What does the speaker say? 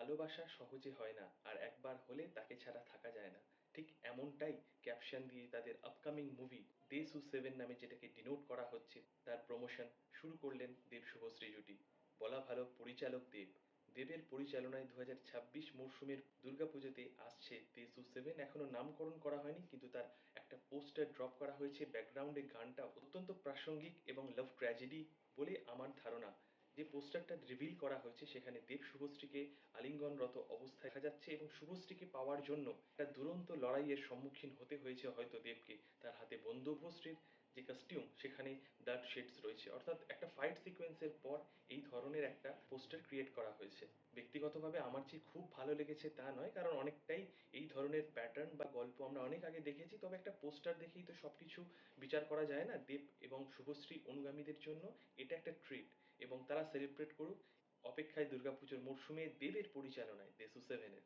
ভালোবাসা সহজে হয় না আর একবার হলে তাকে ছাড়া থাকা যায় না। ঠিক এমনটাই ক্যাপশন দিয়ে তাদের আপকামিং মুভি 'দেশ-ও-সেভেন' নামে যেটাকে ডিনোট করা হচ্ছে তার প্রমোশন শুরু করলেন দেব-শুভশ্রী জুটি। বলা ভালো পরিচালক দেব। দেবের পরিচালনায় ২০২৬ মরশুমের দুর্গাপুজোতে আসছে 'দেশ-ও-সেভেন'। এখনো নামকরণ করা হয়নি কিন্তু তার একটা পোস্টার ড্রপ করা হয়েছে। ব্যাকগ্রাউন্ডে গানটা অত্যন্ত প্রাসঙ্গিক এবং লাভ ট্র্যাজেডি বলে আমার ধারণা। যে পোস্টারটা রিভিল করা হয়েছে সেখানে দেব শুভশ্রীকে আলিঙ্গনরত অবস্থায় দেখা যাচ্ছে এবং শুভশ্রীকে পাওয়ার জন্য একটা দুরন্ত লড়াইয়ের সম্মুখীন হতে হয়েছে হয়তো দেবকে। তার হাতে বন্দুক, শুভশ্রীর যে কস্টিউম সেখানে ব্লাড শেডস রয়েছে, অর্থাৎ একটা ফাইট সিকোয়েন্সের পর এই ধরনের একটা পোস্টার ক্রিয়েট করা হয়েছে। ব্যক্তিগতভাবে আমার যে খুব ভালো লেগেছে তা নয়, কারণ অনেকটাই এই ধরনের প্যাটার্ন বা গল্প আমরা অনেক আগে দেখেছি। তবে একটা পোস্টার দেখেই তো সবকিছু বিচার করা যায় না। দেব এবং শুভশ্রী অনুগামীদের জন্য এটা একটা ট্রিট এবং তারা সেলিব্রেট করুক। অপেক্ষায় দুর্গাপুজোর মরশুমে দেবের পরিচালনায় 'দেশ-ও-সেভেন' এর।